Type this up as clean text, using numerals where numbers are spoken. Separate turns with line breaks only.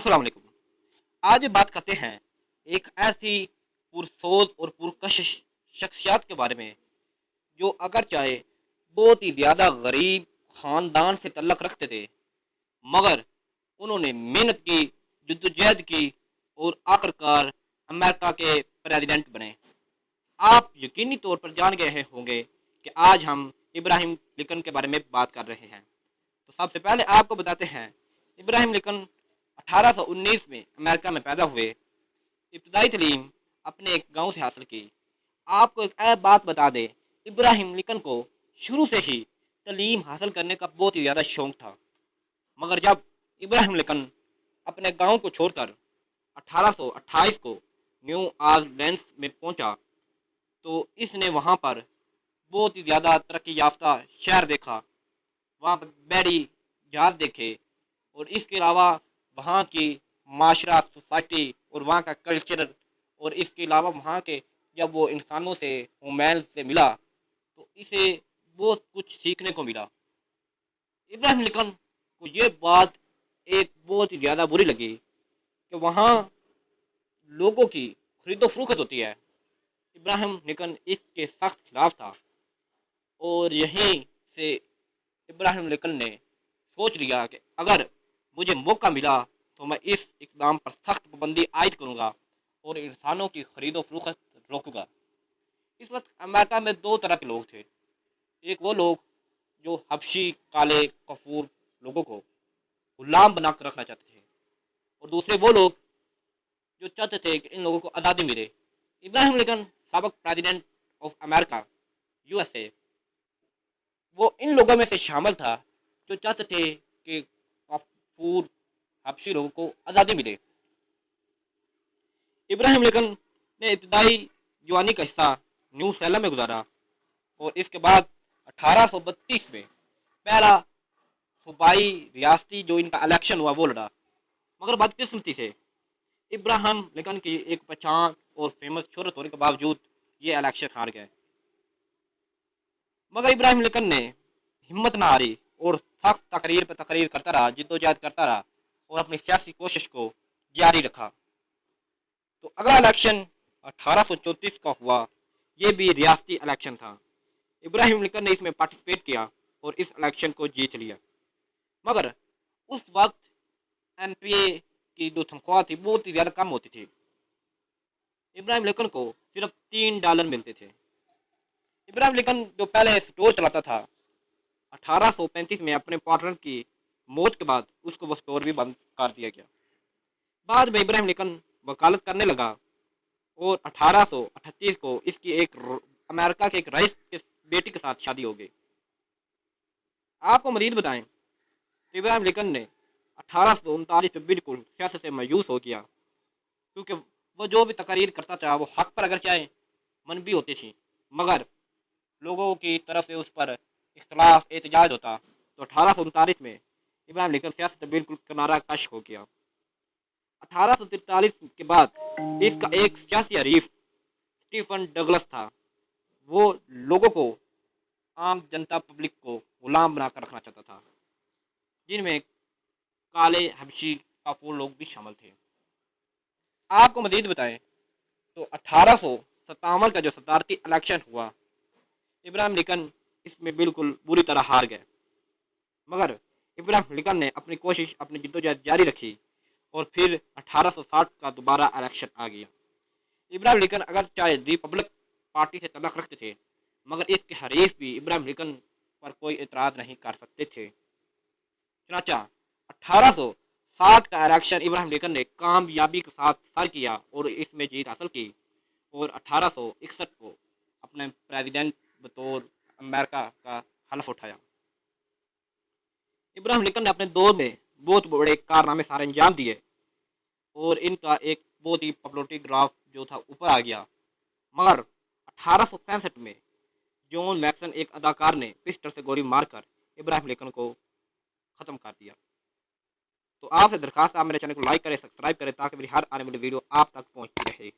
अस्सलाम वालेकुम। आज बात करते हैं एक ऐसी पुरसोच और पुरकश शख्सियत के बारे में जो अगर चाहे बहुत ही ज़्यादा गरीब ख़ानदान से तल्लक रखते थे, मगर उन्होंने मेहनत की, जद्दोजहद की और आखिरकार अमेरिका के प्रेसिडेंट बने। आप यकीनी तौर पर जान गए होंगे कि आज हम इब्राहिम लिंकन के बारे में बात कर रहे हैं। तो सबसे पहले आपको बताते हैं, इब्राहिम लिंकन 1819 में अमेरिका में पैदा हुए। इब्तदाई तालीम अपने एक गांव से हासिल की। आपको एक बात बता दें, इब्राहिम लिंकन को शुरू से ही तालीम हासिल करने का बहुत ही ज़्यादा शौक था। मगर जब इब्राहिम लिंकन अपने गांव को छोड़कर 1828 को न्यू ऑरलीन्स में पहुंचा, तो इसने वहां पर बहुत ही ज़्यादा तरक्की याफ्ता शहर देखा। वहाँ पर बैरी जहाज देखे और इसके अलावा वहाँ की माशरा सोसाइटी और वहाँ का कल्चर, और इसके अलावा वहाँ के जब वो इंसानों से हुमैन से मिला तो इसे बहुत कुछ सीखने को मिला। इब्राहिम लिंकन को ये बात एक बहुत ही ज़्यादा बुरी लगी कि वहाँ लोगों की खरीदो फरोख्त होती है। इब्राहिम लिंकन इसके सख्त खिलाफ था और यहीं से इब्राहिम लिंकन ने सोच लिया कि अगर मुझे मौका मिला तो मैं इस इक़दाम पर सख्त पाबंदी आयद करूँगा और इंसानों की खरीदो फरोख्त रोकूँगा। इस वक्त अमेरिका में दो तरह के लोग थे। एक वो लोग जो हबशी काले कफूर लोगों को गुलाम बना कर रखना चाहते थे, और दूसरे वो लोग जो चाहते थे कि इन लोगों को आज़ादी मिले। इब्राहिम लिंकन सबक प्रेसिडेंट ऑफ अमेरिका यूएसए, वो इन लोगों में से शामिल था जो चाहते थे कि कफूर हबशी लोगों को आज़ादी मिले। इब्राहिम लिंकन ने इब्तदाई जवानी का हिस्सा न्यू सैलम में गुजारा और इसके बाद 1832 में पहला सूबाई रियासती जो इनका इलेक्शन हुआ वो लड़ा। मगर बदकिस्मती से इब्राहिम लिंकन की एक पहचान और फेमस शोहरत होने के बावजूद ये इलेक्शन हार गए। मगर इब्राहिम लिंकन ने हिम्मत ना हारी और सख्त तकरीर पर तकरीर करता रहा, जिद्दोजहद करता रहा और अपनी सियासी कोशिश को जारी रखा। तो अगला इलेक्शन 1834 का हुआ। ये भी रियासती इलेक्शन था। इब्राहिम लिंकन ने इसमें पार्टिसिपेट किया और इस इलेक्शन को जीत लिया। मगर उस वक्त एनपीए की जो तनख्वाह थी बहुत ही ज़्यादा कम होती थी। इब्राहिम लिंकन को सिर्फ $3 मिलते थे। इब्राहिम लिंकन जो पहले स्टोर चलाता था, 1835 में अपने पार्टनर की मौत के बाद उसको वो स्टोर भी बंद कर दिया गया। बाद में इब्राहिम लिंकन वकालत करने लगा और 1838 को इसकी अमेरिका के एक रईस के बेटी के साथ शादी हो गई। आपको मजीद बताएं तो इब्राहिम लिंकन ने 1839 में बिल्कुल सियासत से मायूस हो गया, क्योंकि वो जो भी तकरीर करता था वो हक पर अगर चाहे मनबी होती थी, मगर लोगों की तरफ से उस पर इख्तलाफ एहतजाज होता। तो 1839 में इब्राहिम लिंकन सियासत से बिल्कुल किनारा कश हो गया। 1843 के बाद इसका एक सियासी हरीफ स्टीफन डगलस था। वो लोगों को, आम जनता पब्लिक को गुलाम बनाकर रखना चाहता था, जिनमें काले हबशी काफूर लोग भी शामिल थे। आपको मजीद बताएं तो 1857 का जो सदारती इलेक्शन हुआ, इब्राहिम लिंकन इसमें बिल्कुल बुरी तरह हार गए। मगर इब्राहिम लिंकन ने अपनी कोशिश, अपनी जिद्दोजहद जारी रखी और फिर 1860 का दोबारा इलेक्शन आ गया। इब्राहिम लिंकन अगर चाहे रिपब्लिक पार्टी से तल्लुक़ रखते थे, मगर इसके हरीफ भी इब्राहिम लिंकन पर कोई एतराज़ नहीं कर सकते थे। चुनांचे 1860 का इलेक्शन इब्राहिम लिंकन ने कामयाबी के साथ सर किया और इसमें जीत हासिल की और 1861 को अपने प्रेसिडेंट बतौर अमेरिका का हल्फ उठाया। इब्राहिम लिंकन ने अपने दौर में बहुत बड़े कारनामे सारे अंजाम दिए और इनका एक बहुत ही पॉपुलरिटी ग्राफ जो था ऊपर आ गया। मगर 1865 में जॉन मैक्सन एक अदाकार ने पिस्टल से गोली मारकर इब्राहिम लिंकन को ख़त्म कर दिया। तो आपसे दरखास्त, आप मेरे चैनल को लाइक करें, सब्सक्राइब करें ताकि मेरी हर आने वाली वीडियो आप तक पहुंचती रहे।